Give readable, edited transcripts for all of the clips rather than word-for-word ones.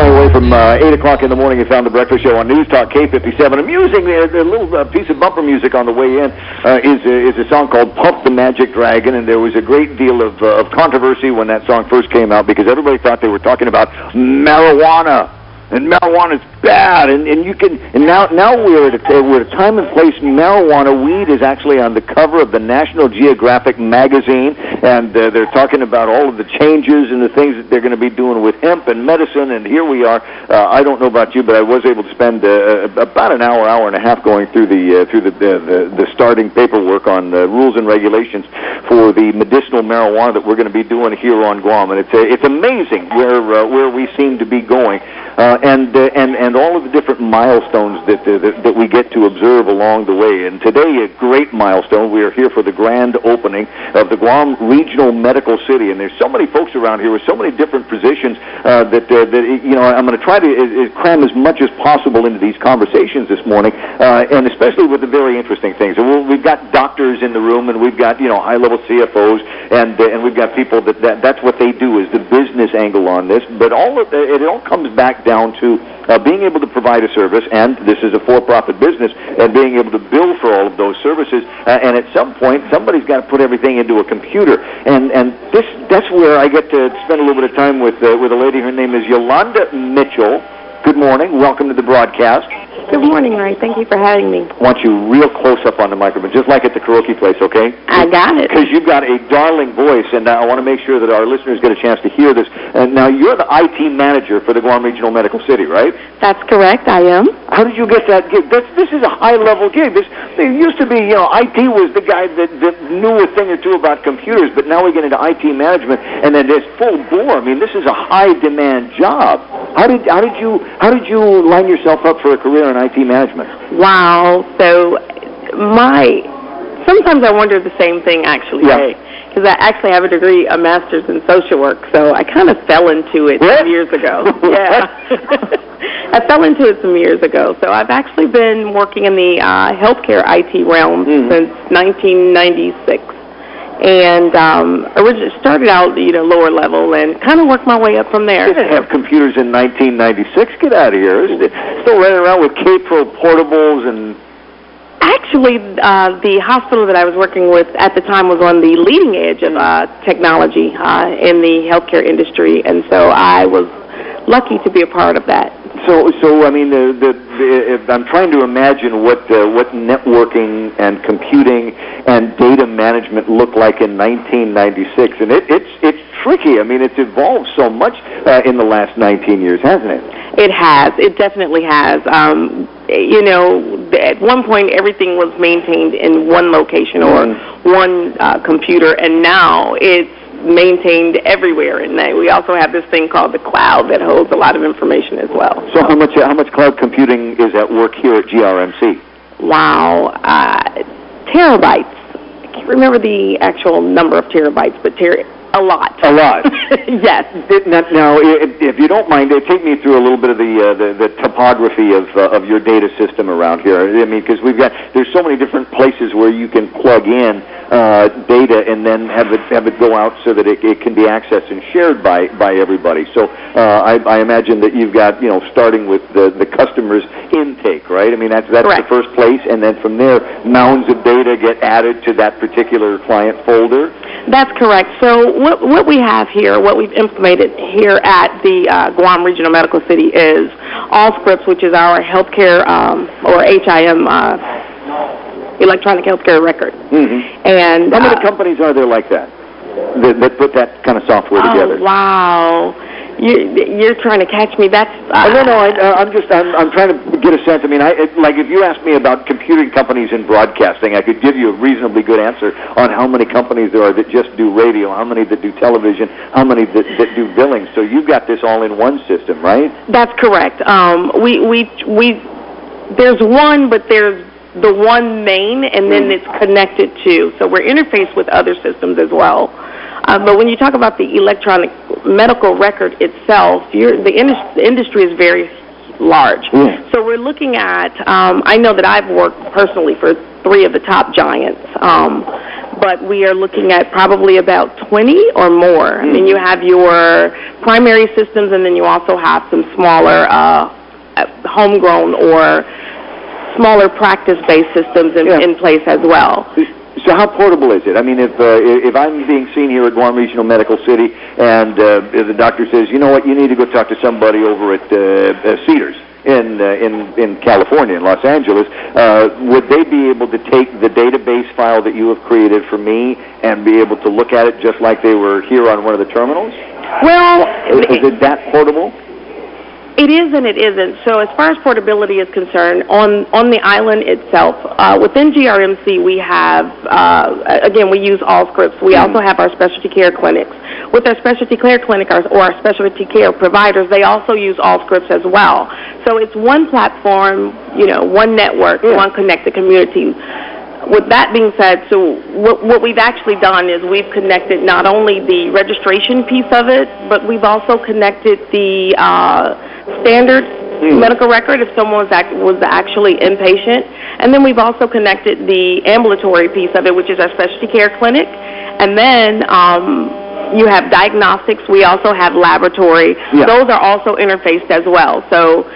20 away from 8 o'clock in the morning. You found the breakfast show on News Talk K-57. Amusing, the little piece of bumper music on the way in is a song called Pump the Magic Dragon, and there was a great deal of controversy when that song first came out because everybody thought they were talking about marijuana. And marijuana's bad, and now we're at a time and place. Marijuana, weed is actually on the cover of the National Geographic magazine, and they're talking about all of the changes and the things that they're going to be doing with hemp and medicine. And here we are. I don't know about you, but I was able to spend about an hour and a half going through the starting paperwork on the rules and regulations for the medicinal marijuana that we're going to be doing here on Guam, and it's amazing where we seem to be going. And all of the different milestones that we get to observe along the way. And today, a great milestone. We are here for the grand opening of the Guam Regional Medical City. And there's so many folks around here with so many different positions that I'm going to try to cram as much as possible into these conversations this morning, and especially with the very interesting things. We've got doctors in the room, and we've got high-level CFOs, and we've got people that's what they do, is the business angle on this. But it all comes back down to being able to provide a service, and this is a for-profit business, and being able to bill for all of those services. And at some point, somebody's got to put everything into a computer. And that's where I get to spend a little bit of time with a lady. Her name is Yolanda Mitchell. Good morning. Welcome to the broadcast. Good morning, Ray. Thank you for having me. I want you real close up on the microphone, just like at the karaoke place, okay? I got it. Because you've got a darling voice, and I want to make sure that our listeners get a chance to hear this. And now, you're the IT manager for the Guam Regional Medical City, right? That's correct, I am. How did you get that gig? This is a high-level gig. It used to be, IT was the guy that knew a thing or two about computers, but now we get into IT management, and then there's full bore. I mean, this is a high-demand job. How did you line yourself up for a career in IT management? Wow. So sometimes I wonder the same thing, actually. Yeah. Because I actually have a master's in social work, so I kind of fell into it some years ago. Yeah. I fell into it some years ago. So I've actually been working in the healthcare IT realm since 1996. And originally started out, lower level, and kind of worked my way up from there. You didn't have computers in 1996. Get out of here. Still running around with K-Pro portables and... Actually, the hospital that I was working with at the time was on the leading edge of technology in the healthcare industry, and so I was lucky to be a part of that. So I mean, I'm trying to imagine what networking and computing and data management looked like in 1996, and it's tricky. I mean, it's evolved so much in the last 19 years, hasn't it? It has. It definitely has. At one point, everything was maintained in one location or one computer, and now it's maintained everywhere. And we also have this thing called the cloud that holds a lot of information as well. So how much cloud computing is at work here at GRMC? Wow, terabytes. I can't remember the actual number of terabytes, but a lot. A lot. Yes. Now, if you don't mind, take me through a little bit of the topography of your data system around here. I mean, because there's so many different places where you can plug in data and then have it go out so that it can be accessed and shared by everybody. So I imagine that you've got, starting with the customer's intake, right? I mean, that's the first place, and then from there, mounds of data get added to that particular client folder. That's correct. So what we have here, what we've implemented here at the Guam Regional Medical City is Allscripts, which is our healthcare or HIM electronic healthcare record. Mm-hmm. And how many companies are there like that put that kind of software together? Oh, wow. You're trying to catch me. That's I'm trying to get a sense. I mean, like if you asked me about computing companies in broadcasting, I could give you a reasonably good answer on how many companies there are that just do radio, how many that do television, how many that do billing. So you've got this all in one system, right? That's correct. There's one, but there's the one main, and then it's connected to. So we're interfaced with other systems as well. But when you talk about the electronic medical record itself, the industry is very large. So we're looking at, I know that I've worked personally for 3 of the top giants, but we are looking at probably about 20 or more. I mean, you have your primary systems, and then you also have some smaller homegrown or smaller practice-based systems in place as well. So how portable is it? I mean, if I'm being seen here at Guam Regional Medical City and the doctor says, you know what, you need to go talk to somebody over at Cedars in California, in Los Angeles, would they be able to take the database file that you have created for me and be able to look at it just like they were here on one of the terminals? Well, is it that portable? It is and it isn't. So as far as portability is concerned, on the island itself, within GRMC we have, again, we use all scripts. We also have our specialty care clinics. With our specialty care clinic or our specialty care providers, they also use all scripts as well. So it's one platform, one network, one connected community. With that being said, so what we've actually done is we've connected not only the registration piece of it, but we've also connected the standard medical record if someone was actually inpatient. And then we've also connected the ambulatory piece of it, which is our specialty care clinic. And then you have diagnostics. We also have laboratory. Those are also interfaced as well. So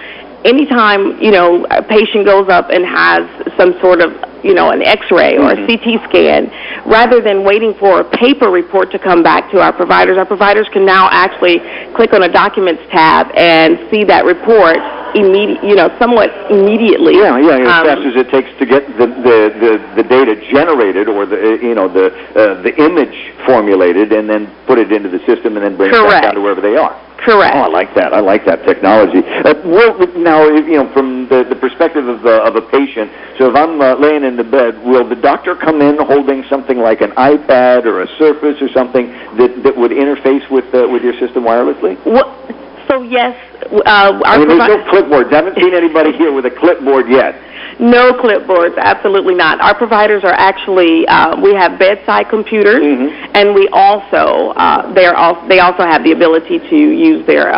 anytime, a patient goes up and has some sort of, an X-ray or a CT scan, rather than waiting for a paper report to come back to our providers can now actually click on a documents tab and see that report somewhat immediately. As fast as it takes to get the data generated or the image formulated and then put it into the system and then bring it back down to wherever they are. Correct. Oh, I like that. I like that technology. Now, from the perspective of a patient, so if I'm laying in the bed, will the doctor come in holding something like an iPad or a Surface or something that would interface with your system wirelessly? So yes, there's no clipboards. I haven't seen anybody here with a clipboard yet. No clipboards, absolutely not. Our providers are actually, we have bedside computers, and we also, they also have the ability to use their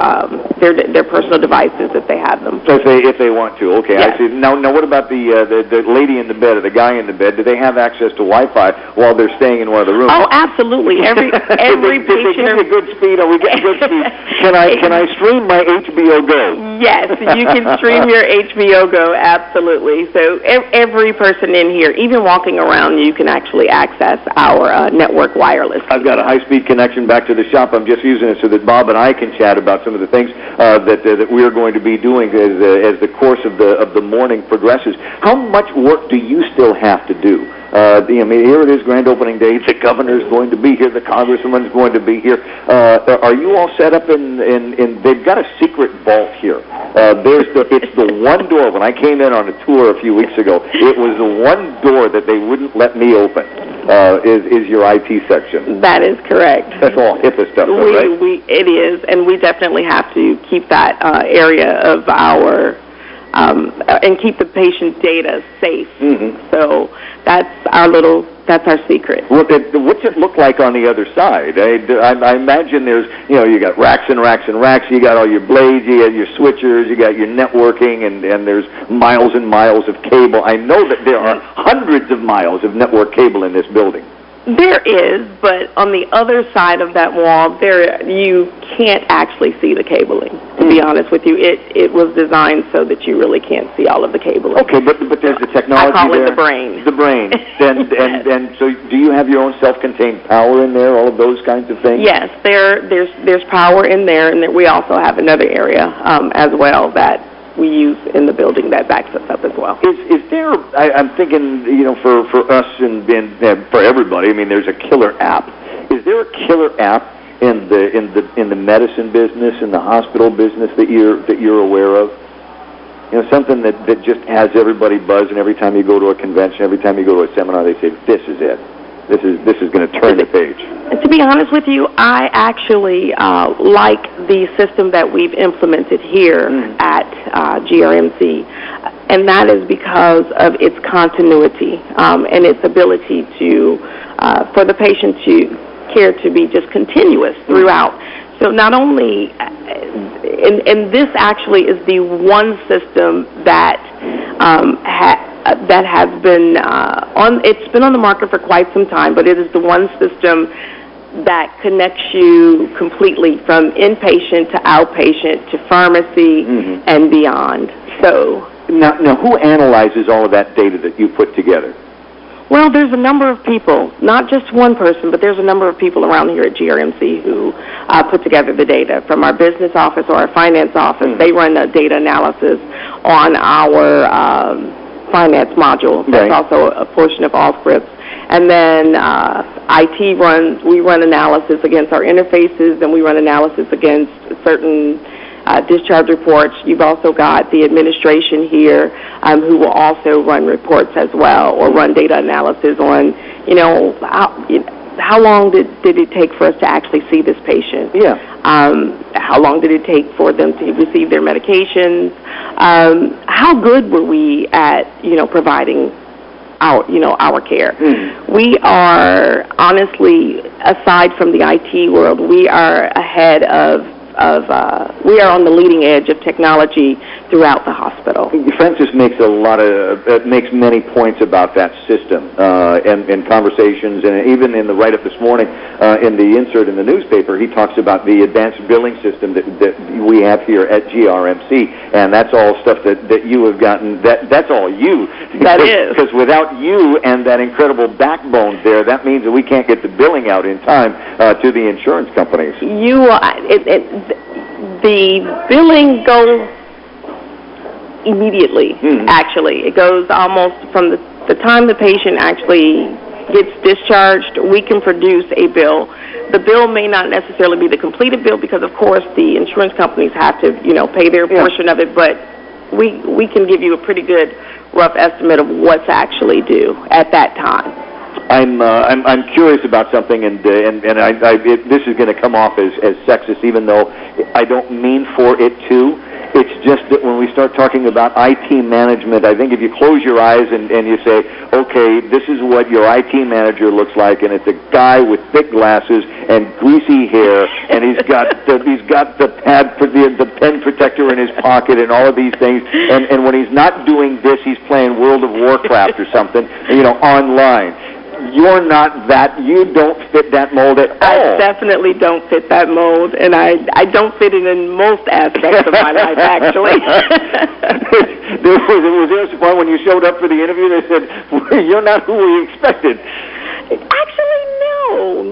personal devices if they have them. So if they want to, okay, yes. I see. Now what about the lady in the bed or the guy in the bed? Do they have access to Wi-Fi while they're staying in one of the rooms? Oh, absolutely. Every patient. Did they give me a good speed? Are we getting good speed? Can I stream my HBO Go? Yes, you can stream your HBO Go, absolutely. So every person in here, even walking around, you can actually access our network wireless. I've got a high-speed connection back to the shop. I'm just using it so that Bob and I can chat about some of the things that we're going to be doing as the course of the morning progresses. How much work do you still have to do? Here it is, grand opening day. The governor's going to be here. The congressman's going to be here. Are you all set up in? They've got a secret vault here. It's the one door. When I came in on a tour a few weeks ago, it was the one door that they wouldn't let me open. Is your IT section? That is correct. That's all HIPAA stuff, right? It is, and we definitely have to keep that area of our. And keep the patient data safe. So that's our secret. What's it look like on the other side? I imagine there's, you got racks and racks and racks. You got all your blades, you got your switchers, you got your networking, and there's miles and miles of cable. I know that there are hundreds of miles of network cable in this building. There is, but on the other side of that wall, you can't actually see the cabling. To be honest with you, it was designed so that you really can't see all of the cabling. Okay, but there's the technology there. I call it the brain. The brain. and so, do you have your own self-contained power in there? All of those kinds of things. Yes, there's power in there, and we also have another area as well that we use in the building that backs us up as well. Is there? I'm thinking, for us and for everybody. I mean, there's a killer app. Is there a killer app in the medicine business, in the hospital business that you're aware of? Something that just has everybody buzz, and every time you go to a convention, every time you go to a seminar, they say, "This is it. This is going to turn the page." To be honest with you, I actually like the system that we've implemented here at GRMC, and that is because of its continuity and its ability to for the patient care to be just continuous throughout. So not only, and this actually is the one system that that has been it's been on the market for quite some time, but it is the one system that connects you completely from inpatient to outpatient to pharmacy and beyond. So now, who analyzes all of that data that you put together? Well, there's a number of people, not just one person, but there's a number of people around here at GRMC who put together the data. From our business office or our finance office, they run the data analysis on our finance module. That's also a portion of Allscripts. And then we run analysis against our interfaces, and we run analysis against certain discharge reports. You've also got the administration here who will also run reports as well, or run data analysis on, how long did it take for us to actually see this patient? Yeah. How long did it take for them to receive their medications? How good were we at, providing our care? We are, honestly, aside from the IT world, we are ahead we are on the leading edge of technology throughout the hospital. Francis makes makes many points about that system in conversations, and even in the write-up this morning in the insert in the newspaper, he talks about the advanced billing system that we have here at GRMC, and that's all stuff that you have gotten. That's all you. That is. Because without you and that incredible backbone there, that means that we can't get the billing out in time to the insurance companies. The billing goes immediately, actually. It goes almost from the time the patient actually gets discharged. We can produce a bill. The bill may not necessarily be the completed bill because, of course, the insurance companies have to, pay their portion of it, but we can give you a pretty good rough estimate of what's actually due at that time. I'm curious about something, and this is going to come off as sexist, even though I don't mean for it to. It's just that when we start talking about IT management, I think if you close your eyes and you say, okay, this is what your IT manager looks like, and it's a guy with thick glasses and greasy hair, and he's got the pen protector in his pocket and all of these things, and when he's not doing this, he's playing World of Warcraft or something, online. You're not that. You don't fit that mold at all. I definitely don't fit that mold, and I don't fit it in most aspects of my life, actually. Was there a point when you showed up for the interview, they said, you're not who we expected? Actually,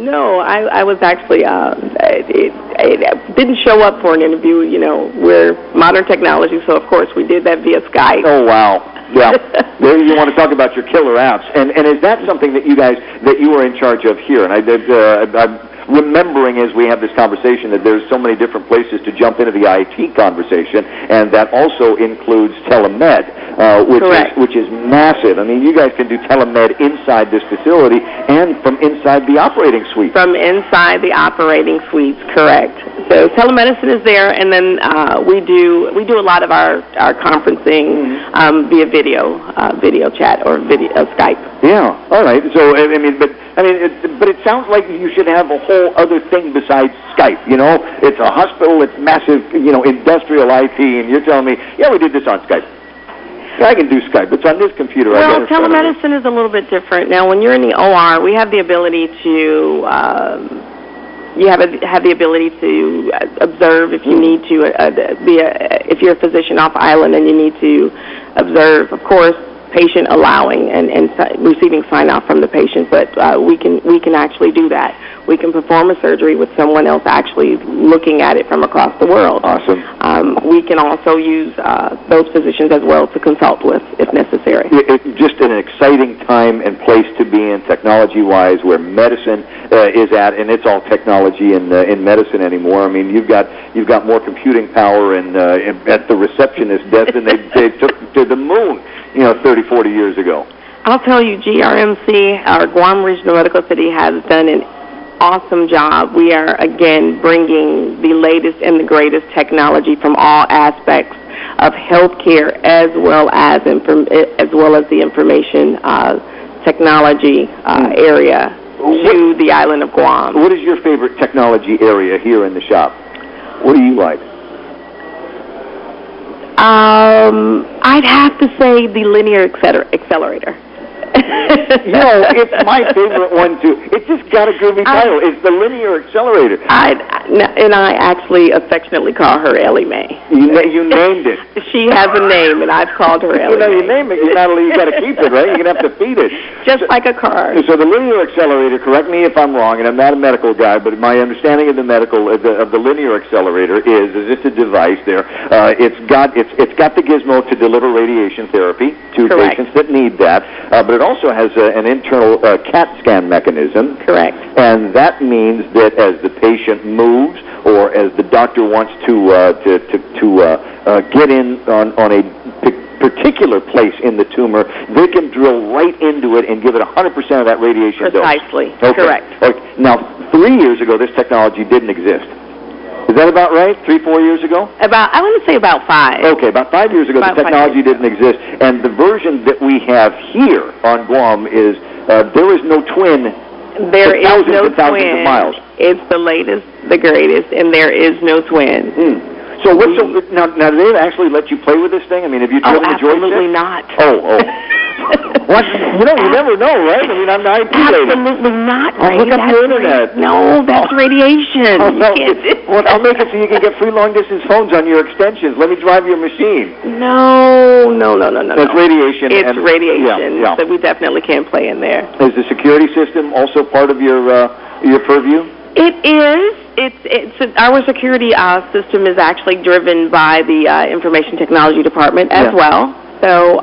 no. I was actually, I didn't show up for an interview. We're modern technology, so of course we did that via Skype. Oh, wow. Yeah. There you want to talk about your killer apps. And is that something that you are in charge of here? And I'm remembering as we have this conversation that there's so many different places to jump into the IT conversation, and that also includes telemed, which is massive. I mean, you guys can do telemed inside this facility and from inside the operating suite. From inside the operating suites, correct. So telemedicine is there, and then we do a lot of our conferencing via video chat or video Skype. Yeah. All right. So but it sounds like you should have a whole other thing besides Skype. It's a hospital. It's massive. Industrial IT, and you're telling me, yeah, we did this on Skype. I can do Skype. It's on this computer. Well, telemedicine is a little bit different. Now, when you're in the OR, we have the ability to. You have the ability to observe if you need to if you're a physician off island and you need to observe, of course, patient allowing and receiving sign-off from the patient, but we can actually do that. We can perform a surgery with someone else actually looking at it from across the world. Awesome. We can also use those physicians as well to consult with if necessary. It's just an exciting time and place to be in technology-wise, where medicine is at, and it's all technology in medicine anymore. I mean, you've got more computing power at the receptionist desk than they took to the moon, 30, 40 years ago. I'll tell you, GRMC, our Guam Regional Medical City, has done an awesome job. We are, again, bringing the latest and the greatest technology from all aspects of healthcare, as well as the information technology area to the island of Guam. What is your favorite technology area here in the shop? What do you like? I'd have to say the linear accelerator. You know, it's my favorite one, too. It's just got a groovy title. It's the linear accelerator. I actually affectionately call her Ellie Mae. You named it. She has a name, and I've called her Ellie Mae. You name it. You got to keep it, right? You're going to have to feed it. Just like a car. So the linear accelerator, correct me if I'm wrong, and I'm not a medical guy, but my understanding of the linear accelerator is it's a device there. It's got the gizmo to deliver radiation therapy to patients that need that, but it also has an internal CAT scan mechanism. Correct. And that means that as the patient moves or as the doctor wants to get in on a particular place in the tumor, they can drill right into it and give it 100% of that radiation dose. Precisely. Okay. Correct. Okay. Now, 3 years ago, this technology didn't exist. Is that about right? 3-4 years ago? I want to say about 5. Okay, about 5 years ago, the technology didn't exist. And the version that we have here on Guam is there is no twin. There is no twin. Of miles. It's the latest, the greatest, and there is no twin. So now do they actually let you play with this thing? I mean, have you driven the joystick? Absolutely not. Oh. What? You never know, right? I mean, I'm not absolutely not. Oh, look up the internet. No, that's radiation. Oh, no. Well, I'll make it so you can get free long-distance phones on your extensions. Let me drive your machine. No. That's radiation. It's radiation. Yeah. So we definitely can't play in there. Is the security system also part of your purview? It is. Our security system is actually driven by the Information Technology Department as well. So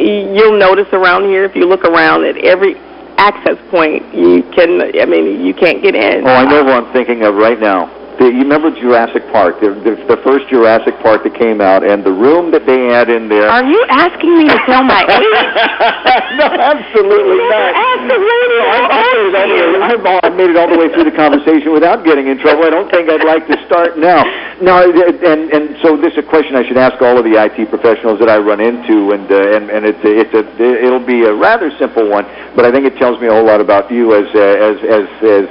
you'll notice around here, if you look around at every access point, you can't get in. Oh, I know who I'm thinking of right now. You remember Jurassic Park, the first Jurassic Park that came out, and the room that they had in there. Are you asking me to tell my age? No, absolutely not. Absolutely. I've made it all the way through the conversation without getting in trouble. I don't think I'd like to start now. No, and so this is a question I should ask all of the IT professionals that I run into, and it'll be a rather simple one, but I think it tells me a whole lot about you as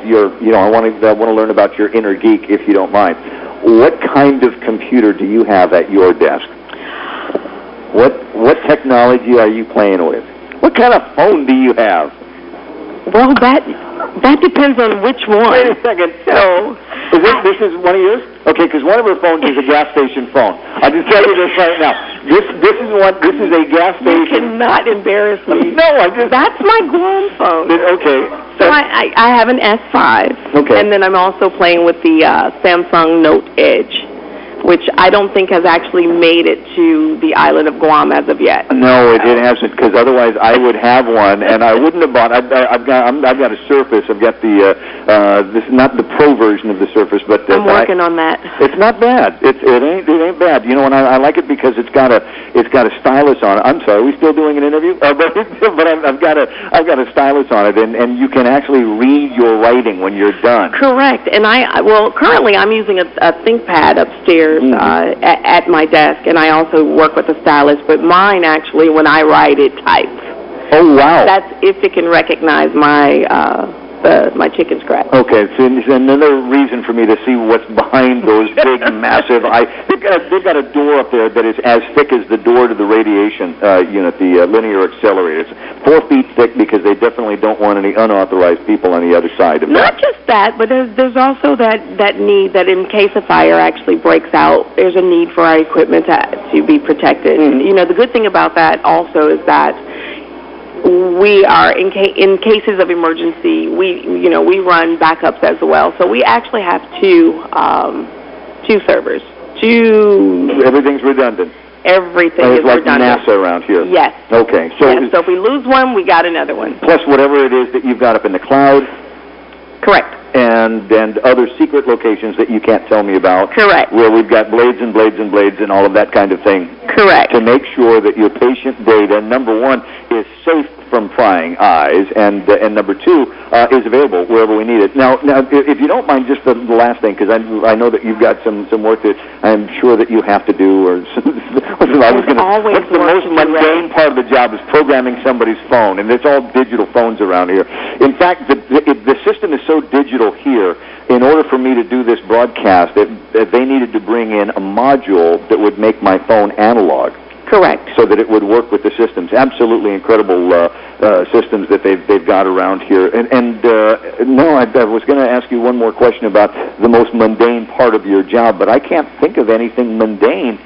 your, I want to learn about your inner geek, if you don't mind. What kind of computer do you have at your desk? What technology are you playing with? What kind of phone do you have? Well, that depends on which one. Wait a second. So, this is one of yours? Okay, because one of her phones is a gas station phone. I'll just tell you this right now. This is a gas station. You cannot embarrass me. No, That's my Guam phone. Okay. So I have an S5. Okay. And then I'm also playing with the Samsung Note Edge, which I don't think has actually made it to the island of Guam as of yet. No, it hasn't, because otherwise I would have one, and I wouldn't have bought. I've got a Surface. I've got this is not the Pro version of the Surface, but I'm working on that. It's not bad. It ain't bad. You know, and I like it because it's got a stylus on it. I'm sorry, are we still doing an interview? But I've got a stylus on it, and you can actually read your writing when you're done. Correct. And currently I'm using a ThinkPad upstairs. At my desk, and I also work with a stylus, but mine actually, when I write, it types. Oh, wow. That's if it can recognize my chicken scratch. Okay, so another reason for me to see what's behind those big, massive. They've got a door up there that is as thick as the door to the radiation unit, the linear accelerator. It's 4 feet thick because they definitely don't want any unauthorized people on the other side of that. Not just that, but there's also that need that in case a fire actually breaks out, there's a need for our equipment to be protected. Mm-hmm. The good thing about that also is that we are in cases of emergency. We run backups as well. So we actually have two servers. Everything's redundant. Everything is like redundant. NASA around here. Yes. Okay. So if we lose one, we got another one. Plus whatever it is that you've got up in the cloud. Correct. And other secret locations that you can't tell me about. Correct. Where we've got blades and blades and blades and all of that kind of thing. Correct. To make sure that your patient data, number one, is safe from prying eyes, and number two, is available wherever we need it. Now, if you don't mind, just the last thing, because I know that you've got some work that I'm sure that you have to do, or what's the most mundane part of the job is programming somebody's phone, and it's all digital phones around here. In fact, the system is so digital here, in order for me to do this broadcast, that they needed to bring in a module that would make my phone analog. Correct. So that it would work with the systems. Absolutely incredible systems that they've got around here. No, I was going to ask you one more question about the most mundane part of your job, but I can't think of anything mundane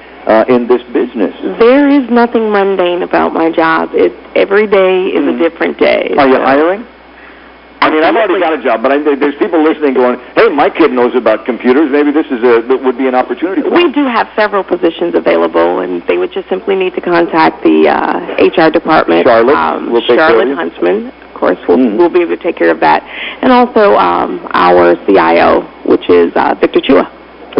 in this business. There is nothing mundane about my job. Every day is a different day. Are you hiring? I mean, I've already got a job, but there's people listening going, hey, my kid knows about computers. Maybe this would be an opportunity for them. We do have several positions available, and they would just simply need to contact the HR department. Charlotte, we'll take care of you. Huntsman, of course, we'll be able to take care of that. And also our CIO, which is Victor Chua.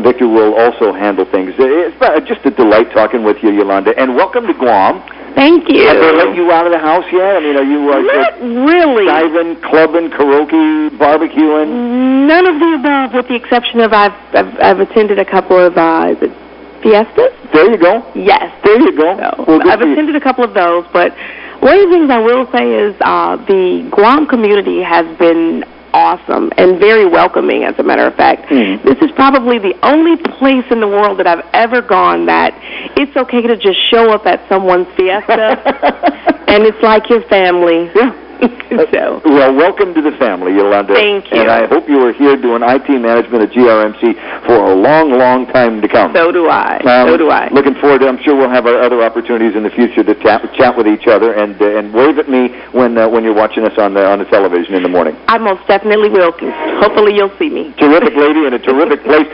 Victor will also handle things. It's just a delight talking with you, Yolanda, and welcome to Guam. Thank you. Have they let you out of the house yet? I mean, are you not really diving, clubbing, karaoke, barbecuing? None of the above, with the exception of I've attended a couple of is it fiestas? There you go. Yes. There you go. So, well, I've attended a couple of those, but one of the things I will say is the Guam community has been awesome and very welcoming, as a matter of fact. This is probably the only place in the world that I've ever gone that it's okay to just show up at someone's fiesta and it's like your family. Yeah. So. Well, welcome to the family, Yolanda. Thank you. And I hope you are here doing IT management at GRMC for a long, long time to come. So do I. Looking forward to, I'm sure we'll have other opportunities in the future to chat with each other and wave at me when you're watching us on the television in the morning. I most definitely will. Hopefully you'll see me. Terrific lady in a terrific place.